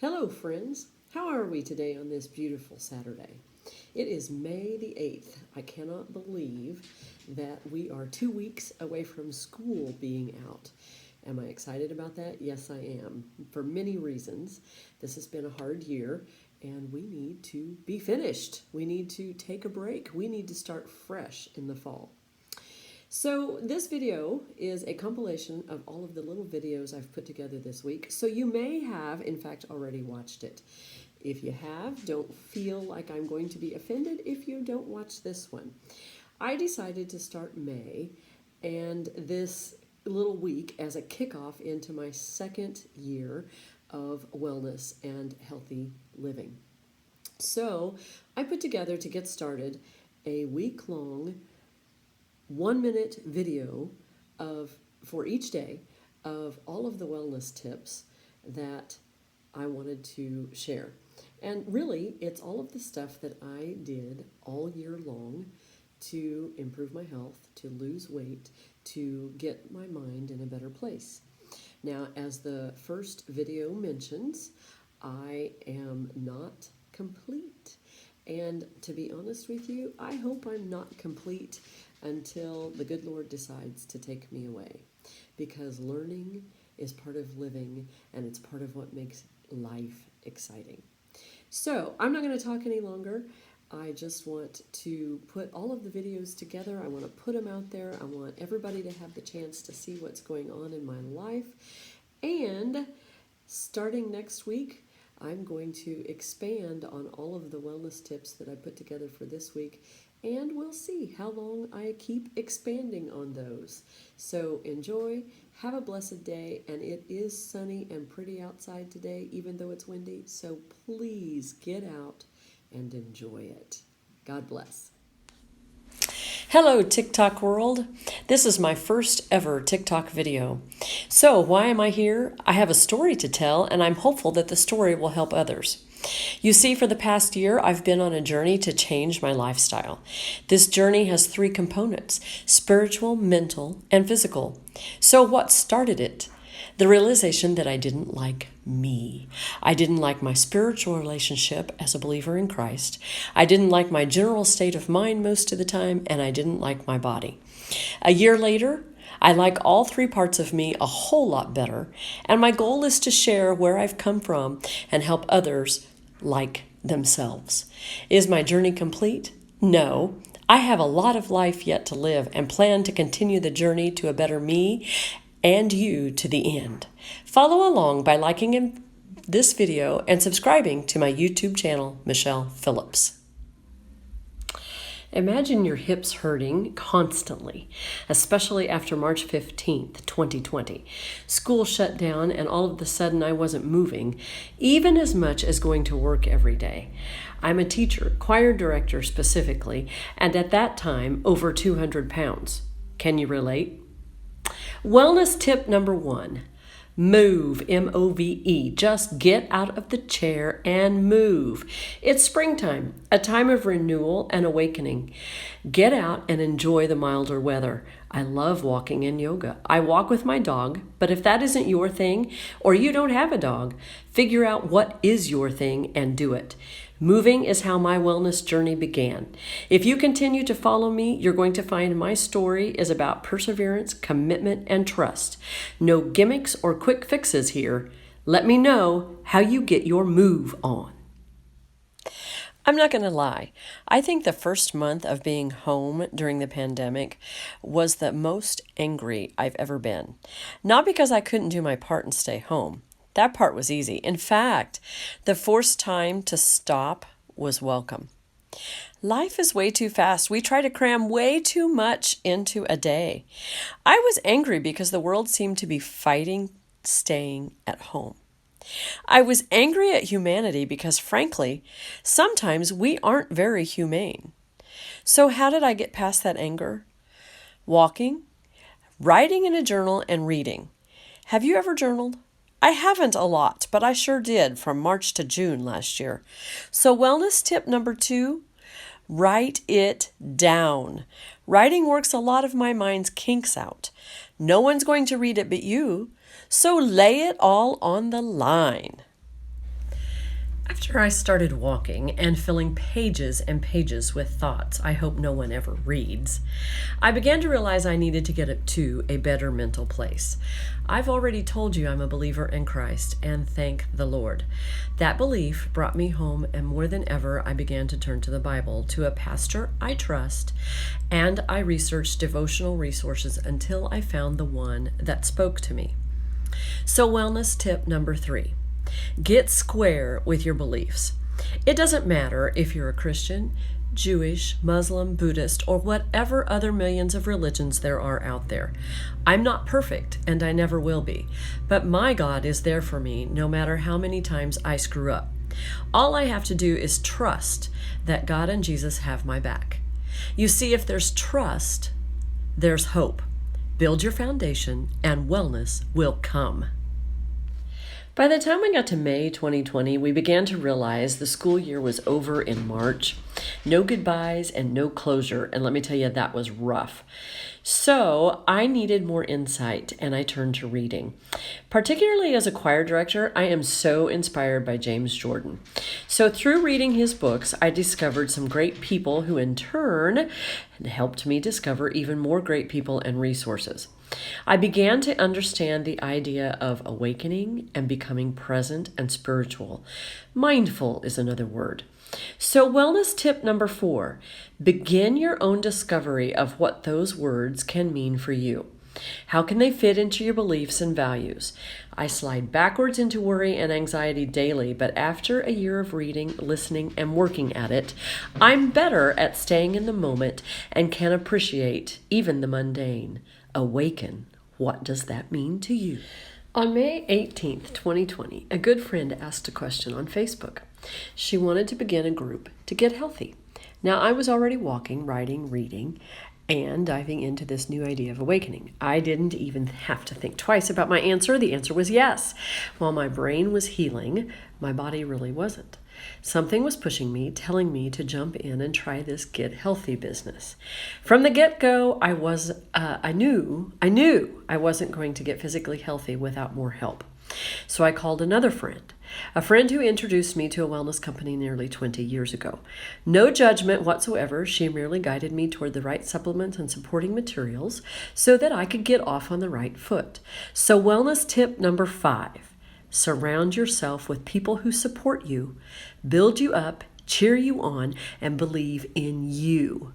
Hello, friends. How are we today on this beautiful Saturday? It is May the 8th. I cannot believe that we are 2 weeks away from school being out. Am I excited about that? Yes, I am. For many reasons. This has been a hard year, and we need to be finished. We need to take a break. We need to start fresh in the fall. So this video is a compilation of all of the little videos I've put together this week. So you may have, in fact, already watched it. If you have, don't feel like I'm going to be offended if you don't watch this one. I decided to start May and this little week as a kickoff into my second year of wellness and healthy living. So I put together, to get started, a week-long 1-minute video for each day of all of the wellness tips that I wanted to share. And really, it's all of the stuff that I did all year long to improve my health, to lose weight, to get my mind in a better place. Now, as the first video mentions, I am not complete. And to be honest with you, I hope I'm not complete until the good Lord decides to take me away. Because learning is part of living, and it's part of what makes life exciting. So I'm not going to talk any longer. I just want to put all of the videos together. I want to put them out there. I want everybody to have the chance to see what's going on in my life. And starting next week, I'm going to expand on all of the wellness tips that I put together for this week, and we'll see how long I keep expanding on those. So enjoy, have a blessed day, and it is sunny and pretty outside today, even though it's windy, so please get out and enjoy it. God bless. Hello, TikTok world. This is my first ever TikTok video. So why am I here? I have a story to tell, and I'm hopeful that the story will help others. You see, for the past year, I've been on a journey to change my lifestyle. This journey has 3 components: spiritual, mental, and physical. So what started it? The realization that I didn't like me. I didn't like my spiritual relationship as a believer in Christ. I didn't like my general state of mind most of the time, and I didn't like my body. A year later, I like all 3 parts of me a whole lot better, and my goal is to share where I've come from and help others like themselves. Is my journey complete? No. I have a lot of life yet to live and plan to continue the journey to a better me and you to the end. Follow along by liking this video and subscribing to my YouTube channel, Michelle Phillips. Imagine your hips hurting constantly, especially after March 15th, 2020. School shut down, and all of a sudden I wasn't moving, even as much as going to work every day. I'm a teacher, choir director specifically, and at that time, over 200 pounds. Can you relate? Wellness tip number 1. Move, M-O-V-E. Just get out of the chair and move. It's springtime, a time of renewal and awakening. Get out and enjoy the milder weather. I love walking and yoga. I walk with my dog, but if that isn't your thing, or you don't have a dog, figure out what is your thing and do it. Moving is how my wellness journey began. If you continue to follow me, you're going to find my story is about perseverance, commitment, and trust. No gimmicks or quick fixes here. Let me know how you get your move on. I'm not going to lie. I think the first month of being home during the pandemic was the most angry I've ever been. Not because I couldn't do my part and stay home. That part was easy. In fact, the forced time to stop was welcome. Life is way too fast. We try to cram way too much into a day. I was angry because the world seemed to be fighting staying at home. I was angry at humanity because, frankly, sometimes we aren't very humane. So how did I get past that anger? Walking, writing in a journal, and reading. Have you ever journaled? I haven't a lot, but I sure did from March to June last year. So wellness tip number 2, write it down. Writing works a lot of my mind's kinks out. No one's going to read it but you, so lay it all on the line. After I started walking and filling pages and pages with thoughts I hope no one ever reads, I began to realize I needed to get it to a better mental place. I've already told you I'm a believer in Christ, and thank the Lord. That belief brought me home, and more than ever, I began to turn to the Bible, to a pastor I trust, and I researched devotional resources until I found the one that spoke to me. So, wellness tip number 3. Get square with your beliefs. It doesn't matter if you're a Christian, Jewish, Muslim, Buddhist, or whatever other millions of religions there are out there. I'm not perfect, and I never will be, but my God is there for me no matter how many times I screw up. All I have to do is trust that God and Jesus have my back. You see, if there's trust, there's hope. Build your foundation, and wellness will come. By the time we got to May 2020, we began to realize the school year was over in March. No goodbyes and no closure, and let me tell you, that was rough. So I needed more insight, and I turned to reading. Particularly as a choir director, I am so inspired by James Jordan. So through reading his books, I discovered some great people who in turn helped me discover even more great people and resources. I began to understand the idea of awakening and becoming present and spiritual. Mindful is another word. So wellness tip number 4, begin your own discovery of what those words can mean for you. How can they fit into your beliefs and values? I slide backwards into worry and anxiety daily, but after a year of reading, listening, and working at it, I'm better at staying in the moment and can appreciate even the mundane. Awaken. What does that mean to you? On May 18th, 2020, a good friend asked a question on Facebook. She wanted to begin a group to get healthy. Now, I was already walking, writing, reading, and diving into this new idea of awakening. I didn't even have to think twice about my answer. The answer was yes. While my brain was healing, my body really wasn't. Something was pushing me, telling me to jump in and try this get healthy business. From the get-go, I knew I wasn't going to get physically healthy without more help. So I called another friend, a friend who introduced me to a wellness company nearly 20 years ago. No judgment whatsoever. She merely guided me toward the right supplements and supporting materials so that I could get off on the right foot. So wellness tip number 5. Surround yourself with people who support you, build you up, cheer you on, and believe in you.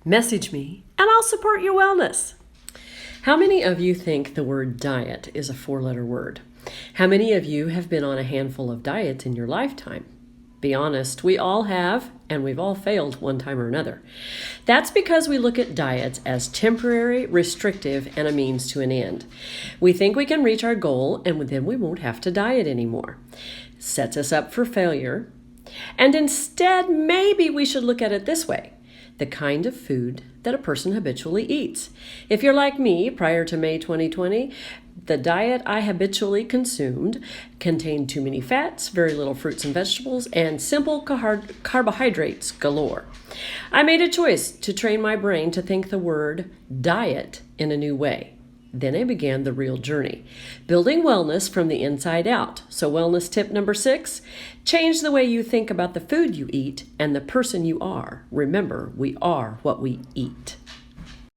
Message me, and I'll support your wellness. How many of you think the word diet is a 4-letter word? How many of you have been on a handful of diets in your lifetime? Be honest, we all have, and we've all failed one time or another. That's because we look at diets as temporary, restrictive, and a means to an end. We think we can reach our goal, and then we won't have to diet anymore. Sets us up for failure. And instead, maybe we should look at it this way: the kind of food that a person habitually eats. If you're like me, prior to May 2020, the diet I habitually consumed contained too many fats, very little fruits and vegetables, and simple carbohydrates galore. I made a choice to train my brain to think the word diet in a new way. Then I began the real journey, building wellness from the inside out. So wellness tip number 6, change the way you think about the food you eat and the person you are. Remember, we are what we eat.